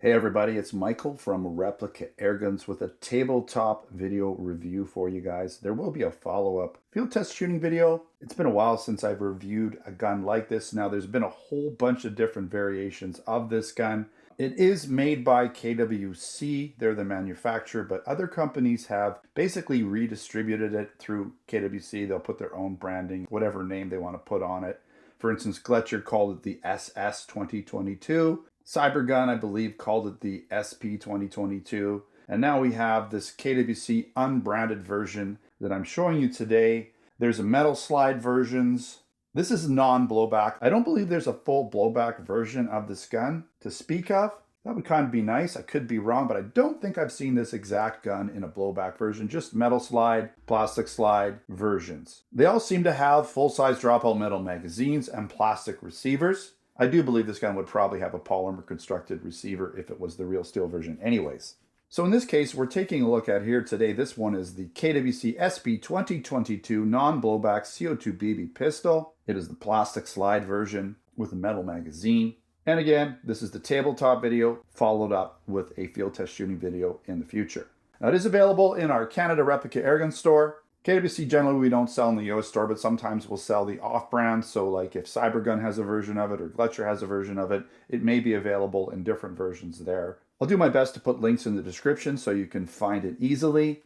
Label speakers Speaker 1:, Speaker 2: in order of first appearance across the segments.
Speaker 1: Hey everybody, it's Michael from Replica Airguns with a tabletop video review for you guys. There will be a follow-up field test shooting video. It's been a while since I've reviewed a gun like this. Now there's been a whole bunch of different variations of this gun. It is made by KWC, they're the manufacturer, but other companies have basically redistributed it through KWC. They'll put their own branding, whatever name they want to put on it. For instance, Gletscher called it the SS2022. Cybergun, I believe, called it the SP2022. And now we have this KWC unbranded version that I'm showing you today. There's a metal slide versions. This is non-blowback. I don't believe there's a full blowback version of this gun to speak of. That would kind of be nice. I could be wrong, but I don't think I've seen this exact gun in a blowback version, just metal slide, plastic slide versions. They all seem to have full-size dropout metal magazines and plastic receivers. I do believe this gun would probably have a polymer constructed receiver if it was the real steel version anyways. So in this case, we're taking a look at here today. This one is the KWC SP2022 non-blowback CO2 BB Pistol. It is the plastic slide version with a metal magazine. And again, this is the tabletop video followed up with a field test shooting video in the future. Now it is available in our Canada Replica Airgun store. KWC generally we don't sell in the US store, but sometimes we'll sell the off-brand. So like if Cybergun has a version of it or Gletscher has a version of it, it may be available in different versions there. I'll do my best to put links in the description so you can find it easily.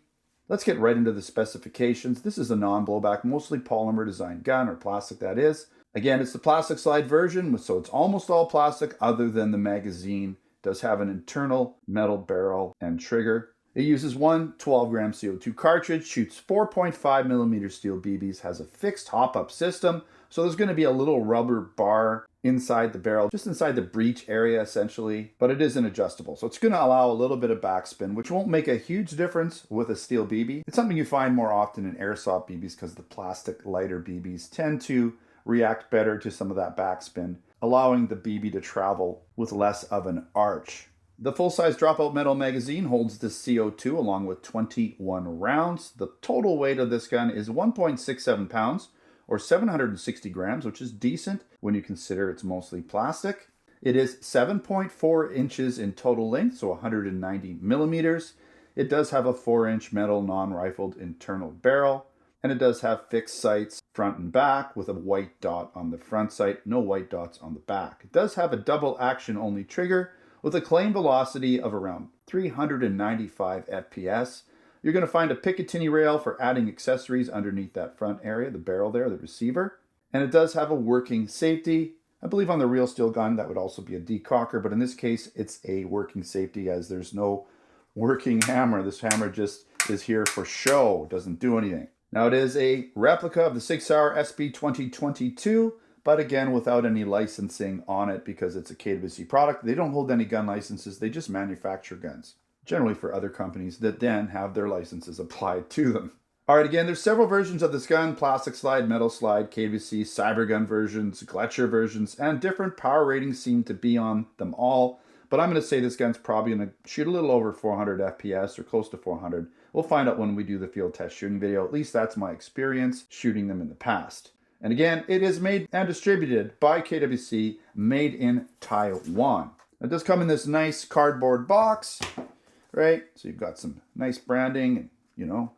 Speaker 1: Let's get right into the specifications. This is a non-blowback, mostly polymer designed gun, or plastic that is. Again, it's the plastic slide version, so it's almost all plastic other than the magazine. It does have an internal metal barrel and trigger. It uses one 12-gram CO2 cartridge, shoots 4.5 millimeter steel BBs, has a fixed hop-up system. So there's going to be a little rubber bar inside the barrel, just inside the breech area essentially, but it isn't adjustable. So it's going to allow a little bit of backspin, which won't make a huge difference with a steel BB. It's something you find more often in airsoft BBs because the plastic lighter BBs tend to react better to some of that backspin, allowing the BB to travel with less of an arch. The full-size dropout metal magazine holds the CO2 along with 21 rounds. The total weight of this gun is 1.67 pounds or 760 grams, which is decent when you consider it's mostly plastic. It is 7.4 inches in total length, so 190 millimeters. It does have a 4-inch metal non-rifled internal barrel, and it does have fixed sights front and back with a white dot on the front sight, no white dots on the back. It does have a double action only trigger with a claim velocity of around 395 FPS. You're going to find a Picatinny rail for adding accessories underneath that front area, the barrel there, the receiver. And it does have a working safety. I believe on the real steel gun that would also be a decocker, but in this case it's a working safety as there's no working hammer. This hammer just is here for show, doesn't do anything. Now it is a replica of the 6-hour SP2022, but again without any licensing on it because it's a KWC product. They don't hold any gun licenses, they just manufacture guns, generally for other companies that then have their licenses applied to them. All right, again, there's several versions of this gun: plastic slide, metal slide, KWC, Cybergun versions, Gletscher versions, and different power ratings seem to be on them all. But I'm going to say this gun's probably going to shoot a little over 400 FPS or close to 400. We'll find out when we do the field test shooting video. At least that's my experience shooting them in the past. And again, it is made and distributed by KWC, made in Taiwan. It does come in this nice cardboard box, right? So you've got some nice branding, and you know,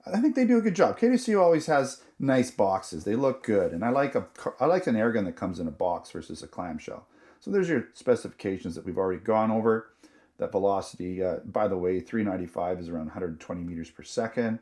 Speaker 1: I think they do a good job. KWC always has nice boxes. They look good, and I like an airgun that comes in a box versus a clamshell. So there's your specifications that we've already gone over. That velocity, by the way, 395 is around 120 meters per second.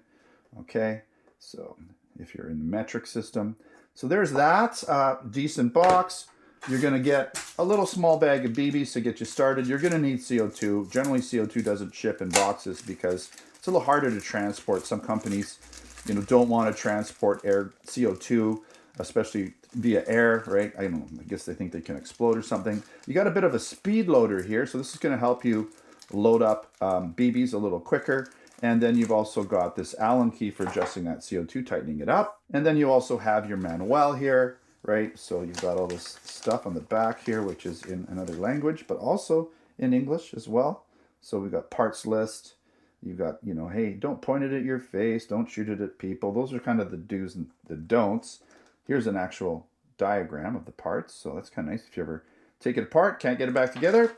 Speaker 1: Okay, so if you're in the metric system. So there's that, decent box. You're gonna get a little small bag of BBs to get you started. You're gonna need CO2. Generally CO2 doesn't ship in boxes because it's a little harder to transport. Some companies, don't want to transport air CO2, especially via air, right? I don't know, I guess they think they can explode or something. You got a bit of a speed loader here, so this is gonna help you load up BBs a little quicker. And then you've also got this Allen key for adjusting that CO2, tightening it up. And then you also have your manual here, right? So you've got all this stuff on the back here, which is in another language, but also in English as well. So we've got parts list. You've got, hey, don't point it at your face. Don't shoot it at people. Those are kind of the do's and the don'ts. Here's an actual diagram of the parts. So that's kind of nice if you ever take it apart, can't get it back together.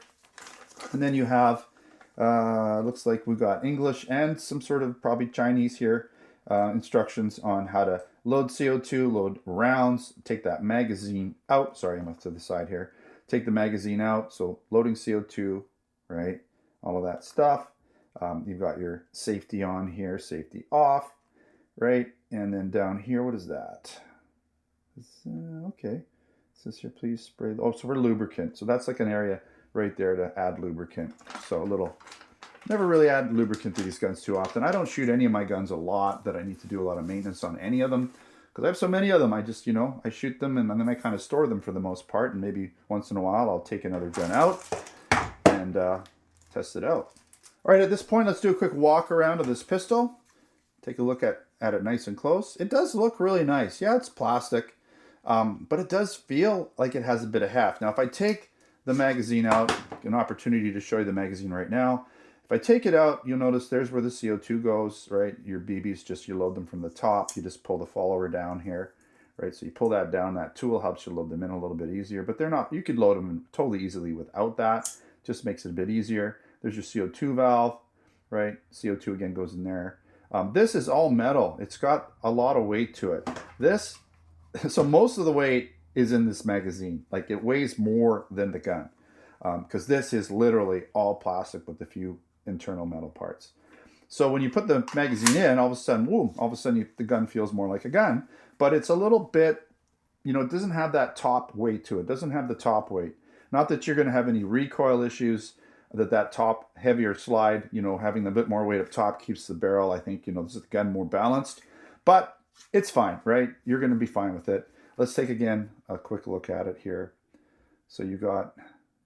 Speaker 1: And then you have, looks like we've got English and some sort of probably Chinese here, instructions on how to load CO2, load rounds, take that magazine out. Sorry, I'm off to the side here. Take the magazine out, so loading CO2, right? All of that stuff. You've got your safety on here, safety off, right? And then down here, what is that? Okay. It says here, please spray. Oh, so for lubricant. So that's like an area right there to add lubricant. So a little, never really add lubricant to these guns too often. I don't shoot any of my guns a lot that I need to do a lot of maintenance on any of them because I have so many of them. I just, you know, I shoot them and then I kind of store them for the most part. And maybe once in a while, I'll take another gun out and test it out. All right, at this point, let's do a quick walk around of this pistol. Take a look at it nice and close. It does look really nice. Yeah, it's plastic. But it does feel like it has a bit of heft. Now, if I take the magazine out, an opportunity to show you the magazine right now. If I take it out, you'll notice there's where the CO2 goes, right? Your BBs, just you load them from the top. You just pull the follower down here, right? So you pull that down. That tool helps you load them in a little bit easier. But they're not, you could load them in totally easily without that. Just makes it a bit easier. There's your CO2 valve, right? CO2 again goes in there. This is all metal. It's got a lot of weight to it. So most of the weight is in this magazine. Like it weighs more than the gun because this is literally all plastic with a few internal metal parts. So when you put the magazine in, all of a sudden, whoom, all of a sudden the gun feels more like a gun, but it's a little bit, you know, it doesn't have that top weight to it. It doesn't have the top weight. Not that you're going to have any recoil issues, that top heavier slide, you know, having a bit more weight up top keeps the barrel, I think, you know, this is the gun more balanced, but it's fine, right? You're going to be fine with it. Let's take, again, a quick look at it here. So you got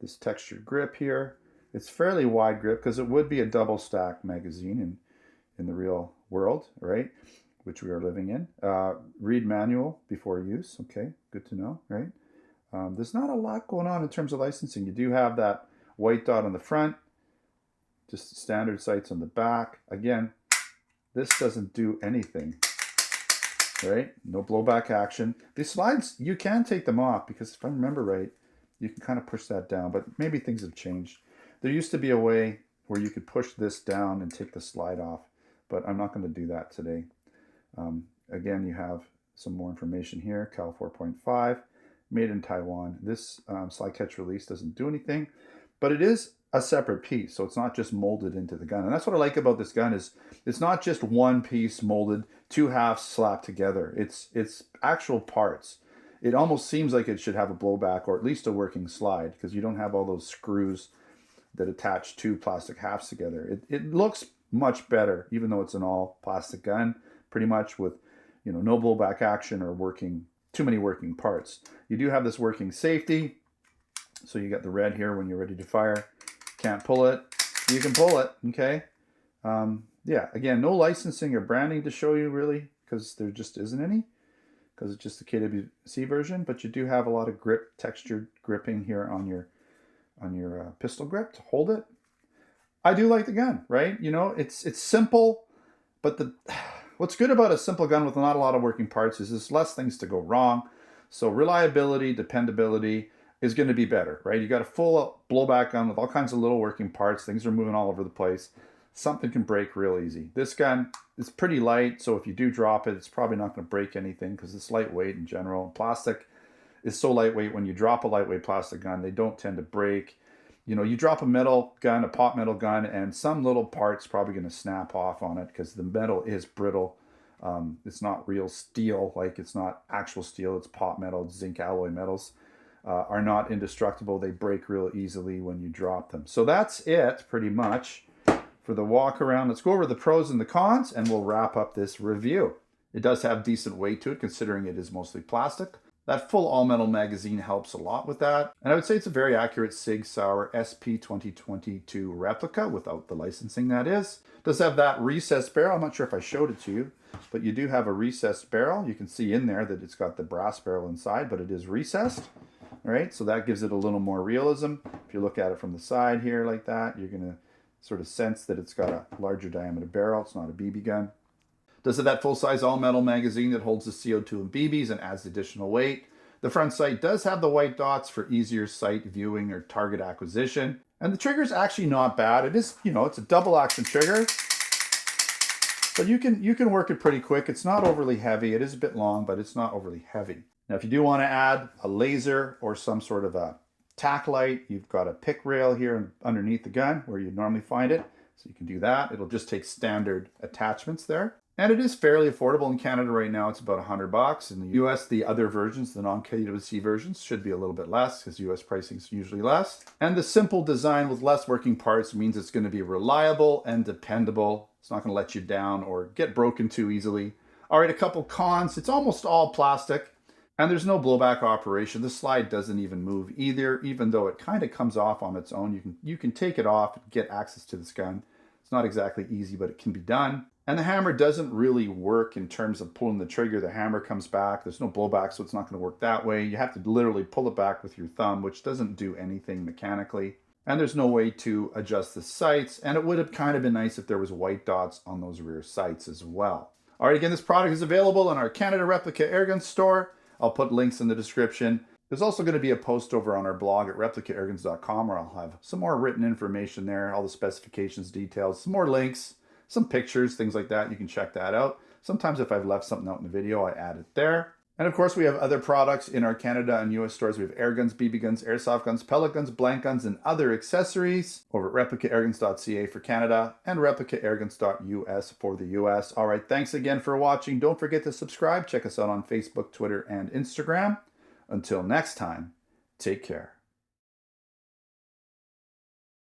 Speaker 1: this textured grip here. It's fairly wide grip because it would be a double stack magazine in the real world, right? Which we are living in. Read manual before use. Okay, good to know, right? There's not a lot going on in terms of licensing. You do have that white dot on the front, just standard sights on the back. Again, this doesn't do anything. Right? No blowback action. These slides, you can take them off because if I remember right, you can kind of push that down, but maybe things have changed. There used to be a way where you could push this down and take the slide off, but I'm not going to do that today. Again, you have some more information here. Cal 4.5, made in Taiwan. This slide catch release doesn't do anything, but it is a separate piece, so it's not just molded into the gun. And that's what I like about this gun is it's not just one piece molded, two halves slapped together. It's actual parts. It almost seems like it should have a blowback or at least a working slide because you don't have all those screws that attach two plastic halves together. It looks much better, even though it's an all plastic gun, pretty much with, you know, no blowback action or too many working parts. You do have this working safety. So you got the red here when you're ready to fire. Can't pull it. You can pull it, okay? Yeah, again, no licensing or branding to show you really because there just isn't any because it's just the KWC version, but you do have a lot of grip, textured gripping here on your pistol grip to hold it. I do like the gun, right? You know, it's simple, but what's good about a simple gun with not a lot of working parts is there's less things to go wrong. So reliability, dependability is going to be better, right? You got a full blowback gun with all kinds of little working parts. Things are moving all over the place. Something can break real easy. This gun is pretty light, so if you do drop it, it's probably not going to break anything because it's lightweight in general. Plastic is so lightweight. When you drop a lightweight plastic gun, they don't tend to break. You know, you drop a metal gun, a pot metal gun, and some little part's probably going to snap off on it because the metal is brittle. It's not real steel, like it's not actual steel. It's pot metal, zinc alloy metals. Are not indestructible. They break real easily when you drop them. So that's it pretty much for the walk around. Let's go over the pros and the cons and we'll wrap up this review. It does have decent weight to it considering it is mostly plastic. That full all metal magazine helps a lot with that. And I would say it's a very accurate Sig Sauer SP2022 replica without the licensing, that is. It does have that recessed barrel. I'm not sure if I showed it to you, but you do have a recessed barrel. You can see in there that it's got the brass barrel inside, but it is recessed. All right, so that gives it a little more realism. If you look at it from the side here like that, you're going to sort of sense that it's got a larger diameter barrel. It's not a BB gun. Does have that full-size all-metal magazine that holds the CO2 and BBs and adds additional weight. The front sight does have the white dots for easier sight viewing or target acquisition. And the trigger is actually not bad. It is, it's a double action trigger, but you can work it pretty quick. It's not overly heavy. It is a bit long, but it's not overly heavy. Now, if you do want to add a laser or some sort of a tack light, you've got a pick rail here underneath the gun where you'd normally find it. So you can do that. It'll just take standard attachments there. And it is fairly affordable in Canada right now. It's about $100. In the US, the other versions, the non-KWC versions, should be a little bit less because US pricing is usually less. And the simple design with less working parts means it's going to be reliable and dependable. It's not going to let you down or get broken too easily. All right, a couple cons. It's almost all plastic and there's no blowback operation. The slide doesn't even move either, even though it kind of comes off on its own. You can take it off and get access to this gun. It's not exactly easy, but it can be done. And the hammer doesn't really work in terms of pulling the trigger. The hammer comes back. There's no blowback, so it's not going to work that way. You have to literally pull it back with your thumb, which doesn't do anything mechanically. And there's no way to adjust the sights. And it would have kind of been nice if there was white dots on those rear sights as well. All right, again, this product is available in our Canada Replica Airgun store. I'll put links in the description. There's also going to be a post over on our blog at replicairguns.com where I'll have some more written information there, all the specifications, details, some more links, some pictures, things like that. You can check that out. Sometimes if I've left something out in the video, I add it there. And of course, we have other products in our Canada and US stores. We have air guns, BB guns, airsoft guns, pellet guns, blank guns, and other accessories over at replicairguns.ca for Canada and replicairguns.us for the US. All right, thanks again for watching. Don't forget to subscribe. Check us out on Facebook, Twitter, and Instagram. Until next time, take care.